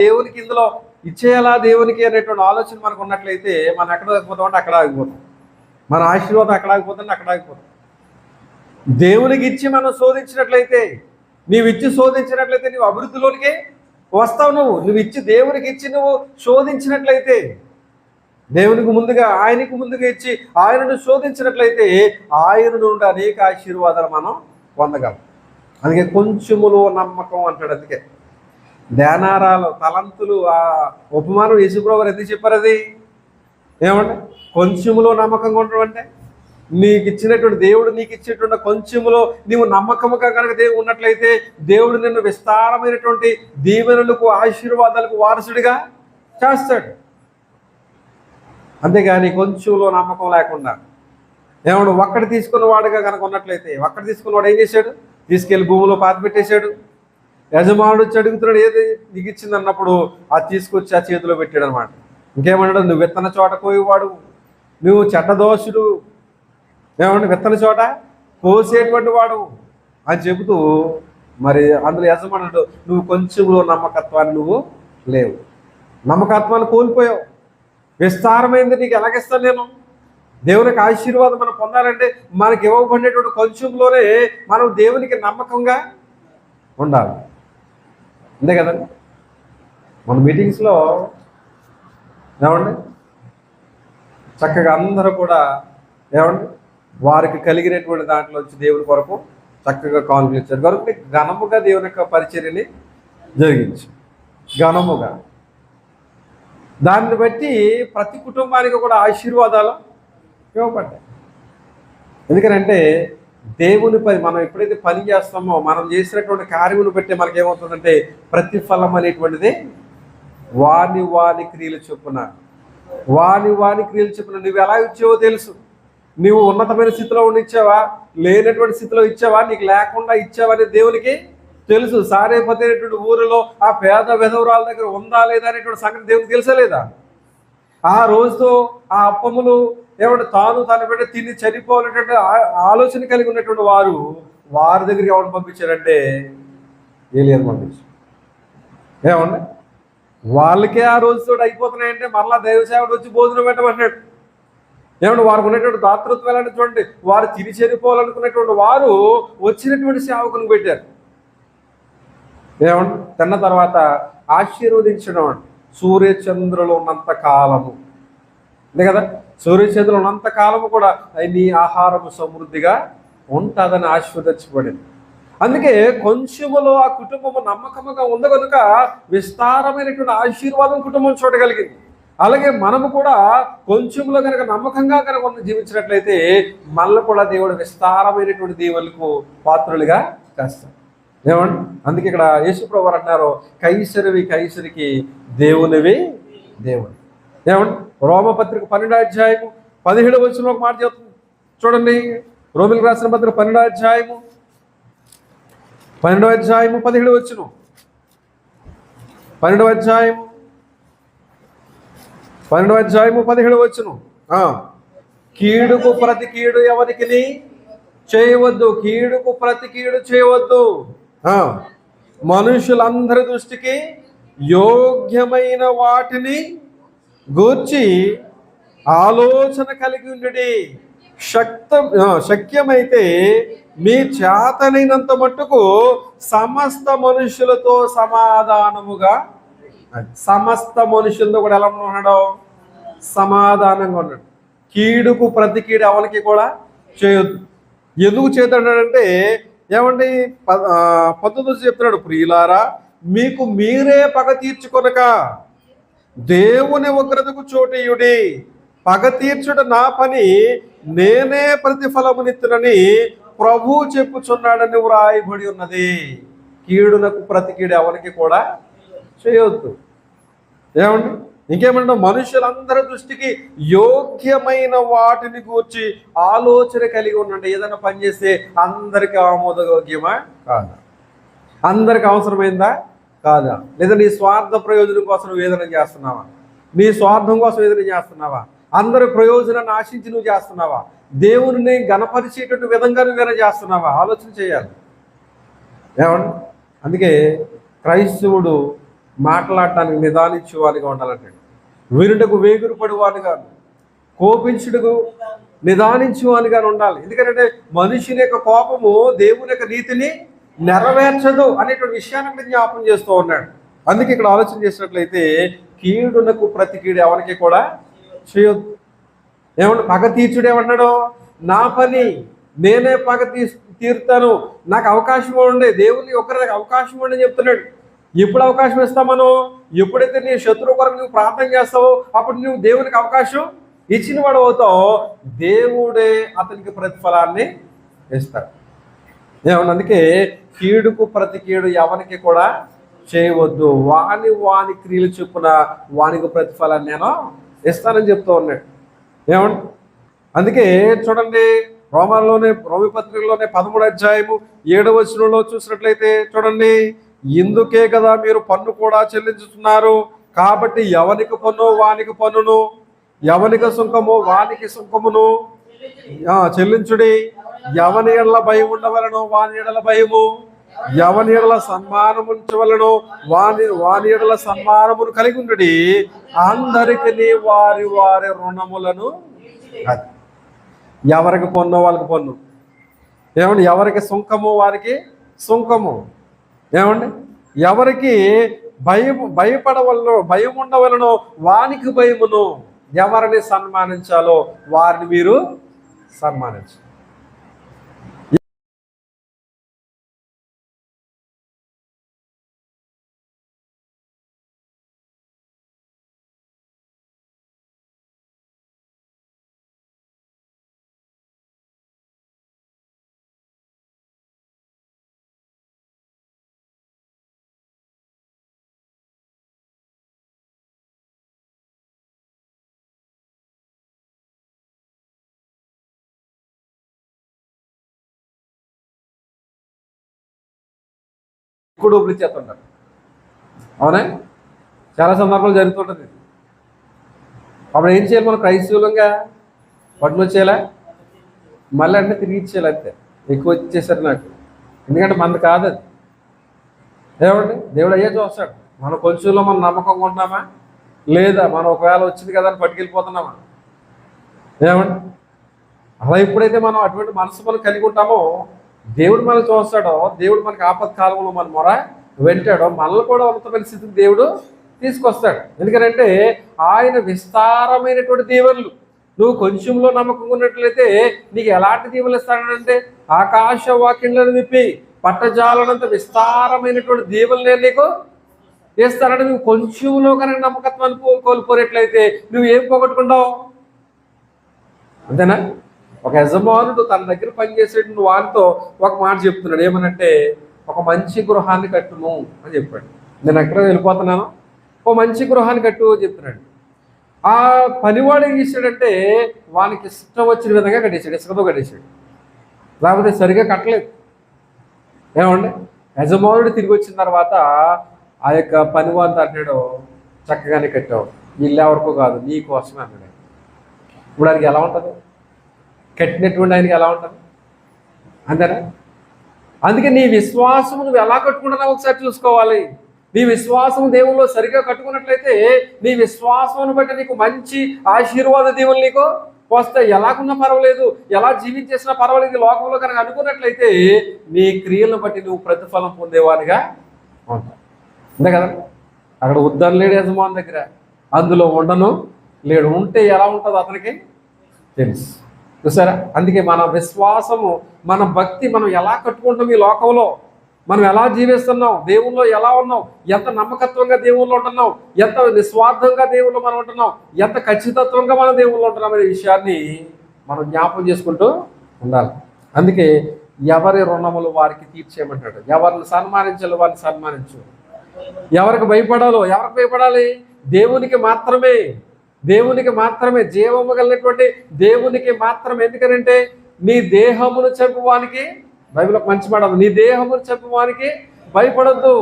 దేవునికి ఇందులో ఇచ్చేయాలా దేవునికి అనేటువంటి ఆలోచన మనకు ఉన్నట్లయితే మనం ఎక్కడ ఆగిపోతామంటే అక్కడ ఆగిపోతాం. మన ఆశీర్వాదం అక్కడ ఆగిపోతుంటే అక్కడ ఆగిపోతాం. దేవునికి ఇచ్చి మనం శోధించినట్లయితే, నీవు ఇచ్చి శోధించినట్లయితే నువ్వు అభివృద్ధిలోనికి వస్తావు. నువ్వు ఇచ్చి దేవునికి ఇచ్చి నువ్వు శోధించినట్లయితే, దేవునికి ముందుగా ఆయనకు ముందుగా ఇచ్చి ఆయనను శోధించినట్లయితే ఆయన నుండి అనేక ఆశీర్వాదాలు మనం పొందగలం. అందుకే కొంచెములో నమ్మకం అంటాడు. అందుకే ధ్యానారాలు తలంతులు ఆ ఉపమానం యేసుప్రభువు ఎందుకు చెప్పారు? అది ఏమంటే కొంచెములో నమ్మకంగా ఉండడం అంటే నీకు ఇచ్చినటువంటి దేవుడు నీకు ఇచ్చేటువంటి కొంచెములో నీవు నమ్మకముగా కనుక దేవుడు ఉన్నట్లయితే దేవుడు నిన్ను విస్తారమైనటువంటి దీవెనలకు ఆశీర్వాదాలకు వారసుడిగా చేస్తాడు. అంతేగాని కొంచెంలో నమ్మకం లేకుండా ఏమన్నా ఒక్కటి తీసుకున్న వాడుగా కనుక ఉన్నట్లయితే, ఒక్కటి తీసుకున్నవాడు ఏం చేశాడు? తీసుకెళ్ళి భూమిలో పాతి పెట్టేశాడు. యజమానుడు వచ్చి అడుగుతున్నాడు, ఏది నీకు ఇచ్చింది అన్నప్పుడు అది తీసుకొచ్చి ఆ చేతిలో పెట్టాడు అనమాట. ఇంకేమన్నాడు? నువ్వు విత్తన చోట కోయేవాడు, నువ్వు చెడ్డదోషుడు, ఏమంటే విత్తన చోట కోసేటువంటి వాడు అని చెబుతూ, మరి అందులో యజమానుడు నువ్వు కొంచెంలో నమ్మకత్వాన్ని నువ్వు లేవు, నమ్మకత్వాన్ని కోల్పోయావు, విస్తారమైంది నీకు ఎలాగిస్తాను నేను? దేవునికి ఆశీర్వాదం మనం పొందాలంటే మనకి ఇవ్వబడినటువంటి కొంచెంలోనే మనం దేవునికి నమ్మకంగా ఉండాలి. అంతే కదండి. మన మీటింగ్స్లో ఏమండి చక్కగా అందరూ కూడా ఏమండి వారికి కలిగినటువంటి దాంట్లో వచ్చి దేవుని కొరకు చక్కగా కానుకలు ఇచ్చారు. కనుక ఘనముగా దేవుని యొక్క పరిచర్యని జరిగించు, ఘనముగా. దాన్ని బట్టి ప్రతి కుటుంబానికి కూడా ఆశీర్వాదాలు ఇవ్వబడ్డాయి. ఎందుకనంటే దేవుని పని మనం ఎప్పుడైతే పని చేస్తామో మనం చేసినటువంటి కార్యమును బట్టి మనకేమవుతుందంటే ప్రతిఫలం అనేటువంటిది వాని క్రియలు చొప్పున నువ్వు ఎలా ఇచ్చావో తెలుసు. నువ్వు ఉన్నతమైన స్థితిలో ఉండి ఇచ్చావా, లేనటువంటి స్థితిలో ఇచ్చావా, నీకు లేకుండా ఇచ్చావా అనేది దేవునికి తెలుసు. సారేపతి అనేటువంటి ఊరిలో ఆ పేద విధవరాల దగ్గర ఉందా లేదా అనేటువంటి సంగతి దేవునికి తెలుసా లేదా? ఆ రోజుతో ఆ అప్పములు ఏమంటే తాను తన బిడ్డ తిని చనిపోవాలనేటువంటి ఆలోచన కలిగి ఉన్నటువంటి వారి దగ్గరికి ఎవరిని పంపించారంటే ఏలియాను పంపించారు. ఏమన్నా వాళ్ళకే ఆ రోజుతో అయిపోతున్నాయంటే మరలా దైవసేవుడు వచ్చి భోజనం పెట్టమన్నాడు. ఏమన్నా వారికి ఉన్నటువంటి దాతృత్వం ఎలాంటి చూడండి, వారు తిని చనిపోవాలనుకున్నటువంటి వారు వచ్చినటువంటి సేవకులను పెట్టారు. ఏమంటే తిన్న తర్వాత ఆశీర్వదించడం అండి. సూర్యచంద్రులు ఉన్నంత కాలము అంతే కదా, సూర్యచంద్రులు ఉన్నంత కాలము కూడా నీ ఆహారము సమృద్ధిగా ఉంటుందని ఆశీర్వదించబడింది. అందుకే కొంచెములో ఆ కుటుంబము నమ్మకముగా ఉంది కనుక విస్తారమైనటువంటి ఆశీర్వాదం కుటుంబం చూడగలిగింది. అలాగే మనము కూడా కొంచెంలో కనుక నమ్మకంగా కనుక జీవించినట్లయితే మనల్ని కూడా దేవుడు విస్తారమైనటువంటి దీవెనలకు పాత్రులుగా చేస్తాడు. ఏమండి అందుకే ఇక్కడ యేసుప్రభువు అన్నారు, కైసరివి కైసరికి, దేవునివి దేవుడు. ఏమండి రోమపత్రిక 12వ అధ్యాయము 17వ వచనంలో ఒక మాట చెప్తుంది చూడండి. రోమిలకు రాసిన పత్రిక 12వ అధ్యాయము 17వ వచనం. 12వ అధ్యాయము 17వ వచనం. కీడుకు ప్రతి కీడు ఎవరికి చేయవద్దు, కీడుకు ప్రతి కీడు చేయవద్దు, మనుషులందరి దృష్టికి యోగ్యమైన వాటిని గూర్చి ఆలోచన కలిగి ఉండి శక్యమైతే మీ చేతనైనంత మట్టుకు సమస్త మనుషులతో సమాధానముగా, సమస్త మనుషులతో కూడా ఎలా ఉన్నాడో సమాధానంగా ఉన్నాడు. కీడుకు ప్రతి కీడు ఎవరికి కూడా చేయొద్దు. ఎందుకు చేద్దాడంటే ఏమండి 19 చెప్తున్నాడు, ప్రియులారా మీకు మీరే పగ తీర్చుకొనక దేవుని ఉగ్రతకు చోటీయుడి, పగ తీర్చుట నా పని, నేనే ప్రతిఫలమునిత్తునని ప్రభు చెప్పుచున్నాడని వ్రాయబడి ఉన్నది. కీడునకు ప్రతి కీడు ఎవరికి కూడా చేయొద్దు. ఏమండి ఇంకేమంటే మనుషులందరి దృష్టికి యోగ్యమైన వాటిని గూర్చి ఆలోచన కలిగి ఉండండి. ఏదైనా పని చేస్తే అందరికీ ఆమోదయోగ్యమా కాదా, అందరికి అవసరమైందా కాదా, లేదా నీ స్వార్థ ప్రయోజనం కోసం నువ్వు ఏదైనా చేస్తున్నావా, నీ స్వార్థం కోసం ఏదైనా చేస్తున్నావా, అందరి ప్రయోజనాన్ని ఆశించి నువ్వు చేస్తున్నావా, దేవుని గణపరిచేటువంటి విధంగా నువ్వేనా చేస్తున్నావా, ఆలోచన చేయాలి. ఏమండి అందుకే క్రైస్తవుడు మాట్లాడటానికి నిదానించేవాడిగా ఉండాలంటాడు. వినుటకు వేగురుపడువాని కాదు, కోపించుటకు నిదానించేవానిగా ఉండాలి. ఎందుకంటే మనుషుని యొక్క కోపము దేవుని యొక్క నీతిని నెరవేర్చదు అనేటువంటి విషయాన్ని అక్కడ జ్ఞాపం చేస్తూ ఉన్నాడు. అందుకే ఇక్కడ ఆలోచన చేసినట్లయితే కీడునకు ప్రతి కీడు ఎవరికి కూడా చేయొద్దు. ఏమన్నా పగ తీర్చుడు ఏమన్నాడు? నా పని నేనే పగ తీరుతాను, నాకు అవకాశం ఉండే. దేవుని ఒకరికి అవకాశం ఉండే చెప్తున్నాడు. ఎప్పుడు అవకాశం ఇస్తావు మనం? ఎప్పుడైతే నీ శత్రువు కొరకు నువ్వు ప్రార్థన చేస్తావో అప్పుడు నువ్వు దేవునికి అవకాశం ఇచ్చిన వాడు అవుతావు. దేవుడే అతనికి ప్రతిఫలాన్ని ఇస్తాడు. ఏమన్నా అందుకే కీడుకు ప్రతి కీడు ఎవరికి కూడా చేయవద్దు, వాని క్రియలు చొప్పున వానికి ప్రతిఫలాన్ని నేను ఇస్తానని చెప్తూ ఉన్నాడు. ఏమండి అందుకే చూడండి, రోమి పత్రికలోనే 13వ అధ్యాయము 7వ వచనంలో చూసినట్లయితే చూడండి, ఇందుకే కదా మీరు పన్ను కూడా చెల్లించుతున్నారు, కాబట్టి ఎవనికి పన్ను వానికి పన్నును, ఎవనికి సుంకము వానికి సుంకమును చెల్లించుడి. ఎవని ఎడల భయం ఉండవలను వాని ఎడల భయము, ఎవని ఎడల సన్మానము ఉంచవలను వాని ఎడల సన్మానమును కలిగి ఉండుడి. అందరికి వారి వారి రుణములను, ఎవరికి పన్ను వాళ్ళకి పన్ను, ఏమండి ఎవరికి సుంకము వారికి సుంకము, ఏమండి ఎవరికి భయం ఉండవలను వానికి భయమును, ఎవరిని సన్మానించాలో వారిని మీరు సన్మానించాలి. ఎక్కువ డబ్బులు ఇచ్చేస్తుంటారు. అవునా? చాలా సందర్భాలు జరుగుతుంటుంది. అప్పుడు ఏం చేయాలి? మనం క్రైస్తవులంగా పట్టును వచ్చేయాలా, మళ్ళీ అంటే తిరిగి ఇచ్చేయాలి. అంతే, ఎక్కువ ఇచ్చేసారు నాకు, ఎందుకంటే మనది కాదు అది. ఏమండి దేవుడు అయ్యే చూస్తాడు. మన కొంచెంలో మనం నమ్మకంగా ఉంటున్నామా లేదా, మనం ఒకవేళ వచ్చింది కదా అని పట్టుకెళ్ళిపోతున్నామా? ఏమండి అలా ఎప్పుడైతే మనం అటువంటి మనసు మనం కలిగి ఉంటామో దేవుడు మనం చూస్తాడో, దేవుడు మనకి ఆపత్కాలంలో మన మొర వెంటాడో మనల్ని కూడా ఉన్నతమైన స్థితికి దేవుడు తీసుకొస్తాడు. ఎందుకంటే ఆయన విస్తారమైనటువంటి దీవెనలు, నువ్వు కొంచెంలో నమ్మకం ఉన్నట్లయితే నీకు ఎలాంటి దీవెనలు ఇస్తాడంటే ఆకాశ వాక్యంలను విప్పి పట్టజాలనంత విస్తారమైనటువంటి దీవెనలు నేను నీకు ఇస్తానంటే, నువ్వు కొంచెంలో కనుక నమ్మకత్వాన్ని కోల్పోయినట్లయితే నువ్వు ఏం పోగొట్టుకుంటావు? అంతేనా? ఒక యజమానుడు తన దగ్గర పనిచేసేటువంటి వారితో ఒక మాట చెప్తున్నాడు. ఏమనంటే, ఒక మంచి గృహాన్ని కట్టును అని చెప్పాడు. నేను ఎక్కడ వెళ్ళిపోతున్నాను, ఓ మంచి గృహాన్ని కట్టు చెప్తున్నాడు. ఆ పనివాడు ఏం చేశాడంటే వానికి ఇష్టం వచ్చిన విధంగా కట్టేశాడు, ఇసుకతో కట్టేశాడు, లేకపోతే సరిగా కట్టలేదు. ఏమండి యజమానుడు తిరిగి వచ్చిన తర్వాత ఆ యొక్క పనివాడితో అన్నాడు, చక్కగానే కట్టావు, ఇల్లు ఎవరికో కాదు నీ కోసమే అన్నాడు. ఇప్పుడు ఆయనకి ఎలా ఉంటుంది? కట్టినటువంటి ఆయనకి ఎలా ఉంటుంది? అంతేనా? అందుకే నీ విశ్వాసం నువ్వు ఎలా కట్టుకుంటున్నావు ఒకసారి చూసుకోవాలి. నీ విశ్వాసం దేవుల్లో సరిగా కట్టుకున్నట్లయితే నీ విశ్వాసం బట్టి నీకు మంచి ఆశీర్వాద దేవుళ్ళు నీకు వస్తాయి. ఎలాగున్నా పర్వాలేదు, ఎలా జీవించేసినా పర్వాలేదు, లోకంలో కనుక అనుకున్నట్లయితే నీ క్రియలను బట్టి నువ్వు ప్రతిఫలం పొందేవాడిగా ఉంటావు. అంతే కదా? అక్కడ ఉద్దరం లేడు యజమాని దగ్గర, అందులో ఉండను లేడు. ఉంటే ఎలా ఉంటుందో అతనికి తెలుసు. చూసారా? అందుకే మన విశ్వాసము, మన భక్తి మనం ఎలా కట్టుకుంటాం, ఈ లోకంలో మనం ఎలా జీవిస్తున్నాం, దేవుల్లో ఎలా ఉన్నాం, ఎంత నమ్మకత్వంగా దేవుల్లో ఉంటున్నాం, ఎంత నిస్వార్థంగా దేవుల్లో మనం ఉంటున్నాం, ఎంత ఖచ్చితత్వంగా మనం దేవుల్లో ఉంటున్నాం అనే విషయాన్ని మనం జ్ఞాపకం చేసుకుంటూ ఉండాలి. అందుకే ఎవరి రుణములు వారికి తీర్చేయమంటాడు, ఎవరిని సన్మానించాలో వారిని సన్మానించు, ఎవరికి భయపడాలో ఎవరికి భయపడాలి? దేవునికి మాత్రమే, దేవునికి మాత్రమే, జీవము కలిగినటువంటి దేవునికి మాత్రమే. ఎందుకంటే నీ దేహమును చంపువానికి, బైబిల్ ఒక మంచి మాట, నీ దేహమును చంపువానికి భయపడద్దు,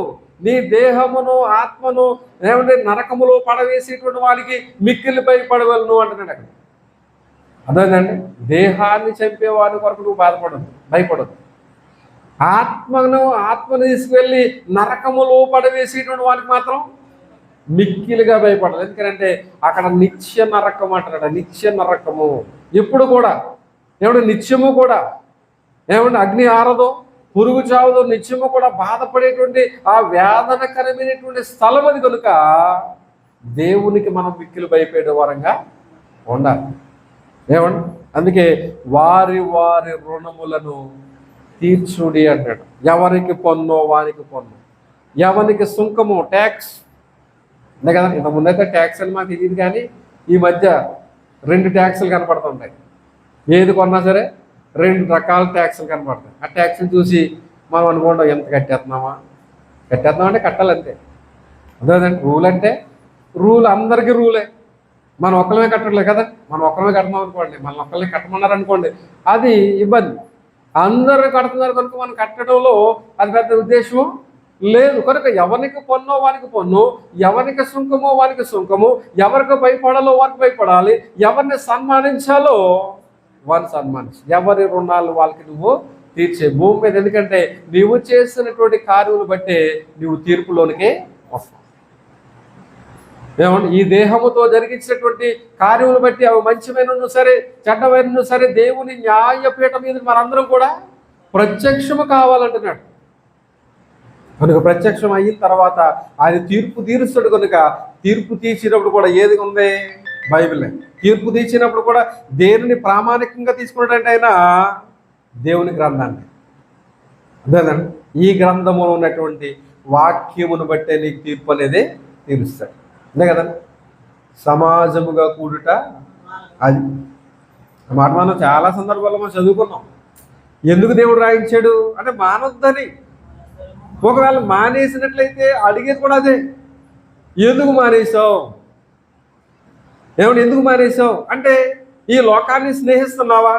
నీ దేహమును ఆత్మను ఏమంటే నరకములో పడవేసేటువంటి వానికి మిక్కిలి భయపడవలను అంటున్నాడు అక్కడ. అదేనండి, దేహాన్ని చంపేవాని కొరకు నువ్వు బాధపడద్దు, భయపడద్దు. ఆత్మను తీసుకువెళ్ళి నరకములో పడవేసేటువంటి వానికి మాత్రం మిక్కిలిగా భయపడాలి. ఎందుకంటే అక్కడ నిత్య నరకం అంటాడు. నిత్య నరకము ఎప్పుడు కూడా ఏమంటే నిత్యము కూడా ఏమంటే అగ్ని ఆరదో, పురుగు చావదో, నిత్యము కూడా బాధపడేటువంటి ఆ వేదనకరమైనటువంటి స్థలం అది కనుక దేవునికి మనం మిక్కిలి భయపడే వారంగా ఉండాలి. ఏమండి అందుకే వారి వారి రుణములను తీర్చుడి అంటాడు. ఎవరికి పన్ను వారికి పన్ను, ఎవరికి సుంకము ట్యాక్స్ అంతే కదా. ఇంతకుముందైతే ట్యాక్స్ అని మాకు తెలియదు, కానీ ఈ మధ్య 2 ట్యాక్సులు కనపడుతుంటాయి. ఏది కొన్నా సరే 2 రకాల ట్యాక్సులు కనపడతాయి. ఆ ట్యాక్సులు చూసి మనం అనుకుంటాం ఎంత కట్టేస్తున్నామా అంటే కట్టాలంతే. అదేదండి రూల్ అంటే రూల్ అందరికీ రూలే. మనం ఒక్కలమే కట్టట్లేదు కదా. మనం ఒక్కలమే కడుతున్నాం అనుకోండి, మనం ఒక్కరిని కట్టమన్నారు అనుకోండి, అది ఇబ్బంది. అందరూ కడుతున్నారు కనుక మనం కట్టడంలో అది పెద్ద ఉద్దేశం లేదు. కనుక ఎవరికి పన్ను వారికి పన్ను, ఎవరికి సుంకమో వారికి సుంకము, ఎవరికి భయపడాలో వారికి భయపడాలి, ఎవరిని సన్మానించాలో వారిని సన్మానించు, ఎవరి రుణాలు వాళ్ళకి నువ్వు తీర్చే భూమి మీద. ఎందుకంటే నీవు చేసినటువంటి కార్యములు బట్టే నువ్వు తీర్పులోనికి వస్తావు. ఏమంటే ఈ దేహముతో జరిగించినటువంటి కార్యములు బట్టి అవి మంచివైనను సరే చెడ్డమైనను సరే దేవుని న్యాయపీఠం మీద మనందరం కూడా ప్రత్యక్షము కావాలంటున్నాడు. కనుక ప్రత్యక్షం అయిన తర్వాత ఆయన తీర్పు తీరుస్తాడు. కనుక తీర్పు తీర్చినప్పుడు కూడా ఏది ఉంది? బైబిలే. తీర్పు తీర్చినప్పుడు కూడా దేనిని ప్రామాణికంగా తీసుకున్నట్టు ఆయన దేవుని గ్రంథాన్ని. అదేనండి ఈ గ్రంథములో ఉన్నటువంటి వాక్యమును బట్టే నీకు తీర్పు అనేది తీరుస్తాడు. అంతే కదండి. సమాజముగా కూడుట అది మాట మనం చాలా సందర్భాల్లో మనం చదువుకున్నాం. ఎందుకు దేవుడు రాయించాడు అంటే మానొద్దని. ఒకవేళ మానేసినట్లయితే అడిగేది కూడా అదే, ఎందుకు మానేసావు? ఏమంటే ఎందుకు మానేసావు అంటే ఈ లోకాన్ని స్నేహిస్తున్నావా?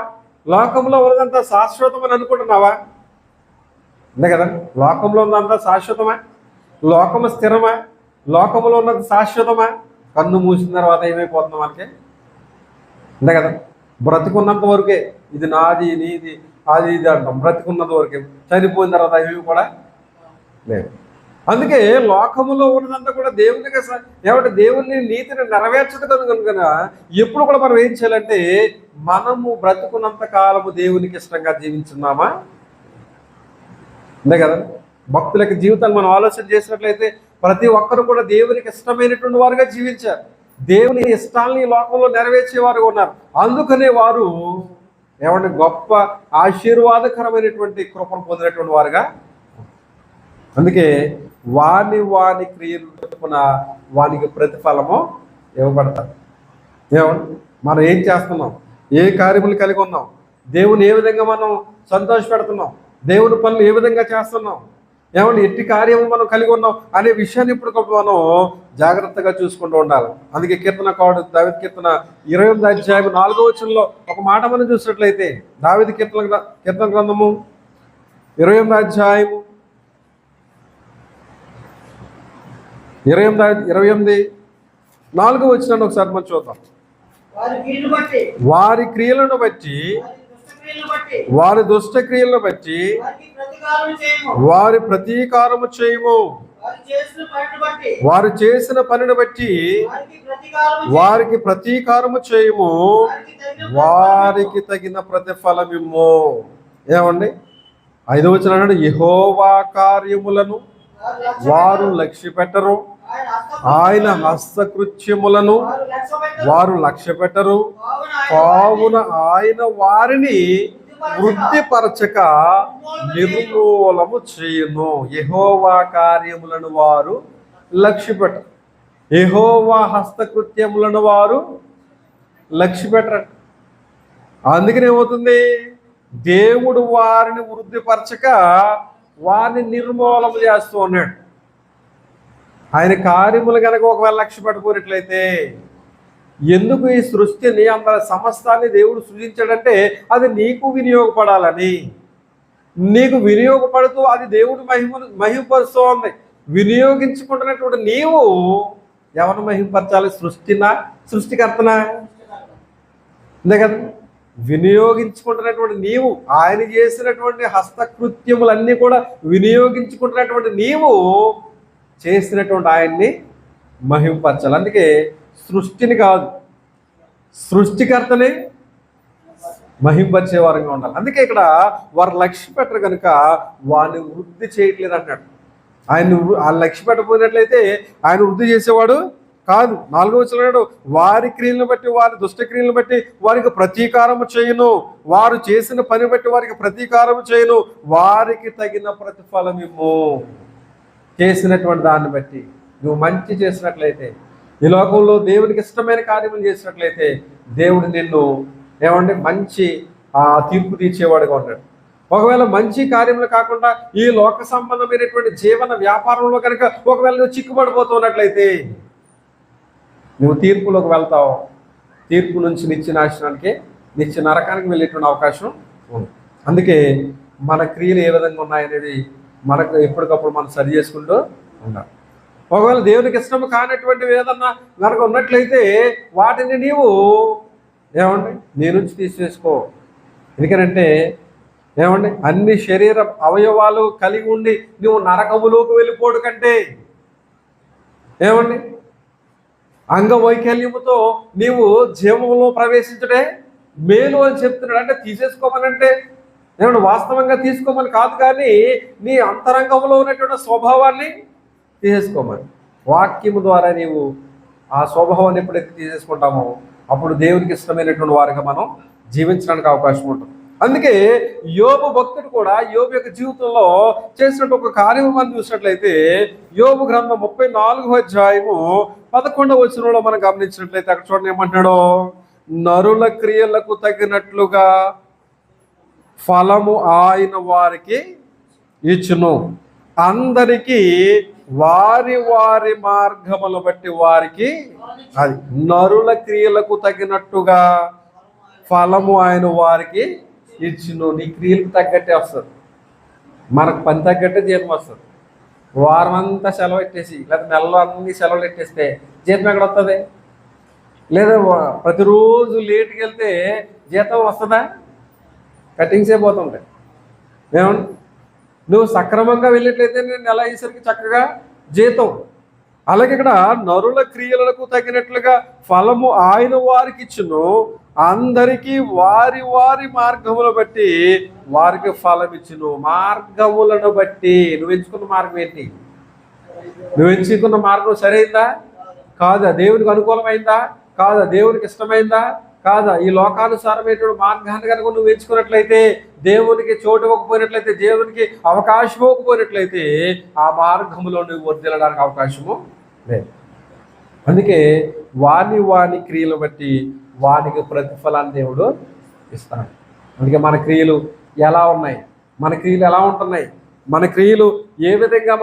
లోకంలో ఉన్నదంతా శాశ్వతం అని అనుకుంటున్నావా? అంతే కదా. లోకంలో ఉన్నదంతా శాశ్వతమా? లోకము స్థిరమా? లోకంలో ఉన్నది శాశ్వతమా? కన్ను మూసిన తర్వాత ఏమైపోతుందో మనకి. అంతే కదా. బ్రతికున్నంత వరకే ఇది నాది నీది అది ఇది అంటాం, బ్రతికున్నంత వరకే. చనిపోయిన తర్వాత ఏమి కూడా లేదు. అందుకే లోకములో ఉన్నదంతా కూడా దేవునికి ఏమంటే దేవుని నీతిని నెరవేర్చదు కనుక ఎప్పుడు కూడా మనం ఏం చేయాలంటే మనము బ్రతుకున్నంత కాలము దేవునికి ఇష్టంగా జీవించున్నామా? అంతే కదా. భక్తులకి జీవితాన్ని మనం ఆలోచన చేసినట్లయితే ప్రతి ఒక్కరు కూడా దేవునికి ఇష్టమైనటువంటి వారుగా జీవించారు. దేవుని ఇష్టాలని లోకంలో నెరవేర్చేవారు ఉన్నారు. అందుకనే వారు ఏమంటే గొప్ప ఆశీర్వాదకరమైనటువంటి కృపను పొందినటువంటి వారుగా. అందుకే వాని క్రియలు చొప్పున వానికి ప్రతిఫలము ఇవ్వబడతారు. ఏమండి మనం ఏం చేస్తున్నాం, ఏ కార్యములు కలిగి ఉన్నాం, దేవుని ఏ విధంగా మనం సంతోషపెడుతున్నాం, దేవుని పనులు ఏ విధంగా చేస్తున్నాం, ఏమంటే ఎట్టి కార్యము మనం కలిగి ఉన్నాం అనే విషయాన్ని ఇప్పుడు మనం జాగ్రత్తగా చూసుకుంటూ ఉండాలి. అందుకే కీర్తనకారుడు దావీదు కీర్తన 28వ అధ్యాయం 4వ వచనంలో ఒక మాట మనం చూసినట్లయితే, దావీదు కీర్తన గ్రంథము 28వ అధ్యాయము 28 4వ వచనాన్ని ఒకసారి మనం చూద్దాం. వారి క్రియలను బట్టి వారి దుష్ట క్రియలను బట్టి వారి ప్రతీకారము చేయము, వారు చేసిన పనిని బట్టి వారికి ప్రతీకారము చేయము, వారికి తగిన ప్రతిఫలమిమ్ము. ఏమండి 5వ వచనం అన్నాడు, యెహోవా కార్యములను వారు లక్ష్య పెట్టరు, ఆయన హస్తకృత్యములను వారు లక్ష్య పెట్టరు, కావున ఆయన వారిని వృద్ధిపరచక నిర్మూలము చేయును. యెహోవా కార్యములను వారు లక్ష్య పెట్టరు, యెహోవా హస్తకృత్యములను వారు లక్ష్య పెట్టరు. అందుకని ఏమవుతుంది, దేవుడు వారిని వృద్ధిపరచక వారిని నిర్మూలన చేస్తూ ఉన్నాడు. ఆయన కార్యములు కనుక ఒకవేళ లక్ష్య పెట్టుకున్నట్లయితే, ఎందుకు ఈ సృష్టిని అంత సమస్తాన్ని దేవుడు సృజించాడంటే అది నీకు వినియోగపడాలని. నీకు వినియోగపడుతూ అది దేవుడు మహిమపరుస్తూ ఉంది. వినియోగించుకుంటున్నటువంటి నీవు ఎవరిని మహిమపరచాలి? సృష్టికర్తనా? అంతే కదా. వినియోగించుకుంటున్నటువంటి నీవు, ఆయన చేసినటువంటి హస్తకృత్యములన్నీ కూడా వినియోగించుకుంటున్నటువంటి నీవు చేసినటువంటి ఆయన్ని మహింపరచాలి. అందుకే సృష్టిని కాదు, సృష్టికర్తని మహింపరిచే వారంగా ఉండాలి. అందుకే ఇక్కడ వారు లక్ష్య పెట్టరు కనుక వారిని వృద్ధి చేయట్లేదు అన్నాడు. ఆయన ఆ లక్ష్య పెట్టకపోయినట్లయితే ఆయన వృద్ధి చేసేవాడు కాదు. 4వ వచనంలో వారి క్రియలను బట్టి, వారి దుష్ట క్రియలను బట్టి వారికి ప్రతీకారము చేయను, వారు చేసిన పని బట్టి వారికి ప్రతీకారము చేయను, వారికి తగిన ప్రతిఫలం ఇమ్ము. చేసినటువంటి దాన్ని బట్టి నువ్వు మంచి చేసినట్లయితే, ఈ లోకంలో దేవునికి ఇష్టమైన కార్యములు చేసినట్లయితే దేవుడు నిన్ను మంచి తీర్పు తీర్చేవాడుగా ఉన్నాడు. ఒకవేళ మంచి కార్యములు కాకుండా ఈ లోక సంబంధమైనటువంటి జీవన వ్యాపారంలో కనుక ఒకవేళ నువ్వు చిక్కుపడిపోతున్నట్లయితే నువ్వు తీర్పులోకి వెళ్తావు. తీర్పు నుంచి నిత్య నాశనానికి, నిత్య నరకానికి వెళ్ళేటువంటి అవకాశం ఉంది. అందుకే మన క్రియలు ఏ విధంగా ఉన్నాయనేది మనకు ఎప్పటికప్పుడు మనం సరి చేసుకుంటూ ఉండాలి. ఒకవేళ దేవునికి ఇష్టం కానటువంటివి ఏదన్నా కనుక ఉన్నట్లయితే వాటిని నీవు నీ నుంచి తీసేసుకో. ఎందుకంటే అన్ని శరీర అవయవాలు కలిగి ఉండి నువ్వు నరకములోకి వెళ్ళిపోడు కంటే అంగవైకల్యముతో నీవు జీవంలో ప్రవేశించడే మేలు అని చెప్తున్నాడు. అంటే తీసేసుకోమనంటే వాస్తవంగా తీసుకోమని కాదు, కానీ నీ అంతరంగంలో ఉన్నటువంటి స్వభావాన్ని తీసేసుకోమని. వాక్యము ద్వారా నీవు ఆ స్వభావాన్ని ఎప్పుడైతే తీసేసుకుంటామో అప్పుడు దేవునికి ఇష్టమైనటువంటి వారిగా మనం జీవించడానికి అవకాశం ఉంటుంది. అందుకే యోబు భక్తుడు కూడా యోబు యొక్క జీవితంలో చేసినట్టు ఒక కార్యం మనం చూసినట్లయితే యోబు గ్రంథం 34వ అధ్యాయము 11వ వచనంలో మనం గమనించినట్లయితే అక్కడ చూడండి ఏమంటున్నాడో, నరుల క్రియలకు తగినట్లుగా ఫలము ఆయన వారికి ఇచ్చును, అందరికీ వారి వారి మార్గములు బట్టి వారికి, అది నరుల క్రియలకు తగినట్టుగా ఫలము ఆయన వారికి ఇచ్చును. నీ క్రియలకు తగ్గట్టే వస్తుంది. మనకు పని తగ్గట్టే జీతం వస్తుంది. వారం అంతా సెలవు పెట్టేసి లేదా నెలలో అన్ని సెలవులు పెట్టేస్తే జీతం ఎక్కడ వస్తుంది? లేదా ప్రతిరోజు లేట్కి వెళ్తే జీతం వస్తుందా? కటింగ్సే పోతుంటాయి. నువ్వు సక్రమంగా వెళ్ళినట్లయితే నేను నెల అయ్యేసరికి చక్కగా జీతం. అలాగే ఇక్కడ నరుల క్రియలకు తగినట్లుగా ఫలము ఆయన వారికి ఇచ్చును, అందరికీ వారి వారి మార్గములను బట్టి వారికి ఫలం ఇచ్చును. మార్గములను బట్టి నువ్వు ఎంచుకున్న మార్గం ఏంటి? నువ్వు ఎంచుకున్న మార్గం సరైందా కాదా? దేవునికి అనుకూలమైందా కాదా? దేవునికి ఇష్టమైందా కాదా? ఈ లోకానుసారమైనటువంటి మార్గాన్ని కనుక నువ్వు ఎంచుకున్నట్లయితే, దేవునికి చోటు ఇవ్వకపోయినట్లయితే, దేవునికి అవకాశం ఇవ్వకపోయినట్లయితే ఆ మార్గంలో నువ్వు వర్ధిల్లడానికి అవకాశము లేదు. అందుకే వాని క్రియలు బట్టి వానికి ప్రతిఫలాన్ని దేవుడు ఇస్తాడు. అందుకే మన క్రియలు ఎలా ఉన్నాయి, మన క్రియలు ఎలా ఉంటున్నాయి, మన క్రియలు ఏ విధంగా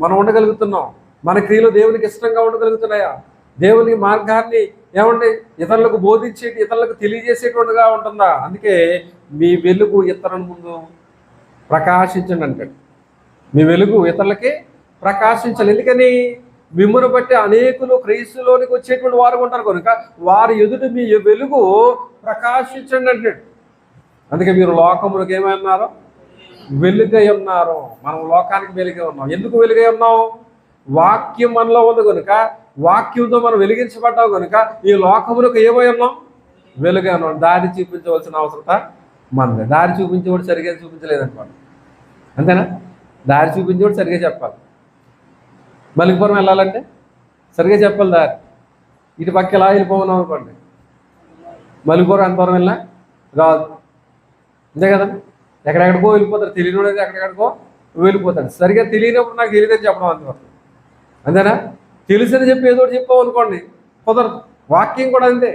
మనం ఉండగలుగుతున్నాం, మన క్రియలు దేవునికి ఇష్టంగా ఉండగలుగుతున్నాయా, దేవుని మార్గాన్ని ఇతరులకు బోధించేటి, ఇతరులకు తెలియజేసేటువంటిగా ఉంటుందా? అందుకే మీ వెలుగు ఇతరుల ముందు ప్రకాశించండి అంటాడు. మీ వెలుగు ఇతరులకి ప్రకాశించాలి. ఎందుకని? మిమ్మల్ని బట్టి అనేకులు క్రీస్తులోనికి వచ్చేటువంటి వారు ఉంటారు కనుక వారి ఎదుట మీ వెలుగు ప్రకాశించండి అంటాడు. అందుకే మీరు లోకములకు ఏమై ఉన్నారో వెలుగై ఉన్నారు. మనం లోకానికి వెలుగై ఉన్నాం. ఎందుకు వెలుగై ఉన్నాం? వాక్యం మనలో ఉంది కనుక, వాక్యంతో మనం వెలిగించబడ్డావు కనుక ఈ లోకములకు ఏమై ఉన్నాం? వెలుగై ఉన్నాం. దారి చూపించవలసిన అవసరత మనది. దారి చూపించేవాడు సరిగ్గా చూపించలేదనుకోండి, అంతేనా? దారి చూపించేవాడు సరిగ్గా చెప్పాలి. మలికిపురం వెళ్ళాలంటే సరిగ్గా చెప్పాలి దారి. ఇటు పక్క ఎలా వెళ్ళిపోతున్నాం అనుకోండి, మలికిపురం ఎంతవరం వెళ్ళినా రాదు, అంతే కదండి. ఎక్కడెక్కడికో వెళ్ళిపోతారు. తెలియని ఎక్కడెక్కడికో వెళ్ళిపోతాడు. సరిగ్గా తెలియనప్పుడు నాకు తెలియదని చెప్పడం అంతవరకు, అంతేనా? తెలిసిన చెప్పి ఏదో చెప్పావు అనుకోండి, కుదరదు. వాక్యం కూడా అంతే.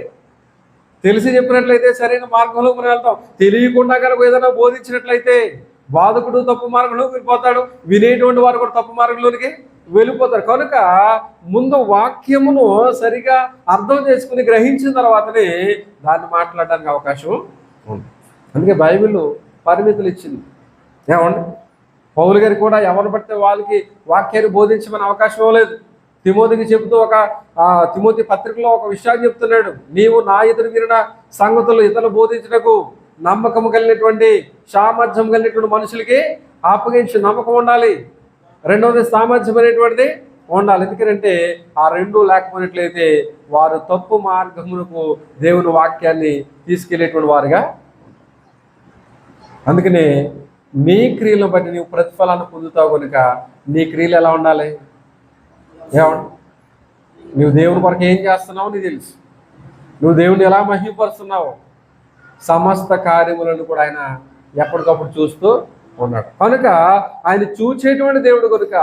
తెలిసి చెప్పినట్లయితే సరైన మార్గంలో మనం వెళ్తాం. తెలియకుండా కనుక ఏదైనా బోధించినట్లయితే బాధకుడు తప్పు మార్గంలోకి వెళ్ళిపోతాడు, వినేటువంటి వారు కూడా తప్పు మార్గంలోనికి వెళ్ళిపోతారు. కనుక ముందు వాక్యమును సరిగా అర్థం చేసుకుని గ్రహించిన తర్వాతనే దాన్ని మాట్లాడడానికి అవకాశం ఉంది. అందుకే బైబిల్ పరిమితులు ఇచ్చింది. పౌలు గారు కూడా ఎవరు పడితే వాళ్ళకి వాక్యాన్ని బోధించమని అవకాశం లేదు. తిమోతికి చెబుతూ తిమోతి పత్రికలో ఒక విషయాన్ని చెప్తున్నాడు. నీవు నా ఎదురు వినిన సంగతులు ఇతరులు బోధించటకు నమ్మకం కలిగినటువంటి, సామర్థ్యం కలిగినటువంటి మనుషులకి అప్పగించి నమ్మకం ఉండాలి. రెండవది సామర్థ్యం అనేటువంటిది ఉండాలి. ఎందుకంటే ఆ రెండు లేకపోయినట్లయితే వారు తప్పు మార్గమునకు దేవుని వాక్యాన్ని తీసుకెళ్లేటువంటి వారుగా. అందుకనే నీ క్రియలను బట్టి నీవు ప్రతిఫలాన్ని పొందుతావు కనుక నీ క్రియలు ఎలా ఉండాలి? ఏమండి, నువ్వు దేవుని కొరకు ఏం చేస్తున్నావు నీకు తెలుసు. నువ్వు దేవుని ఎలా మహిమపరుస్తున్నావు, సమస్త కార్యములను కూడా ఆయన ఎప్పటికప్పుడు చూస్తూ ఉన్నాడు. కనుక ఆయన చూచేటువంటి దేవుడు కనుక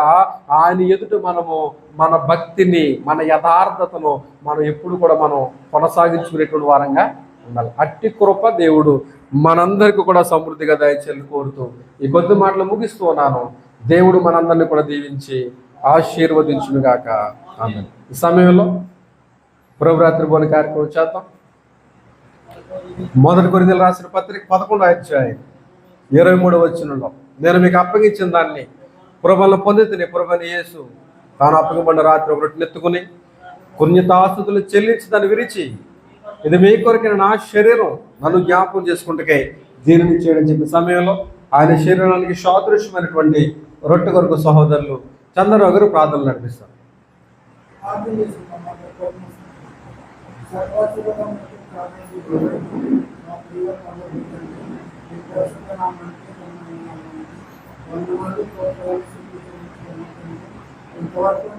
ఆయన ఎదుట మనము మన భక్తిని, మన యథార్థతను మనం ఎప్పుడు కూడా మనం కొనసాగించుకునేటువంటి వారంగా ఉండాలి. అట్టి కృప దేవుడు మనందరికీ కూడా సమృద్ధిగా దయచేయాలని కోరుతూ ఈ కొద్ది మాటలు ముగిస్తూ ఉన్నాను. దేవుడు మనందరినీ కూడా దీవించి ఆశీర్వదించునుగాక. ఆమేన్. ఈ సమయంలో ప్రభురాత్రి భోజన కార్యక్రమం చేద్దాం. 1 కొరింథీయులకు రాసిన పత్రిక 11వ అధ్యాయం 23వ వచనంలో, నేను మీకు అప్పగించిన దాన్ని ప్రభువును పొందితిని, ప్రభువైన యేసు తాను అప్పగింపబడిన రాత్రి ఒక రొట్టెను ఎత్తుకుని కృతజ్ఞతాస్తుతులు చెల్లించి దాన్ని విరిచి, ఇది మీ కొరకైన నా శరీరం, నన్ను జ్ఞాపకం చేసుకుంటే దీనిని చేయడం చెప్పిన సమయంలో ఆయన శరీరానికి సాదృశ్యమైనటువంటి రొట్టె కొరకు సహోదరులు చంద్రరావు గారు ప్రార్థనలు నడిపిస్తారు. ఇంతవరకు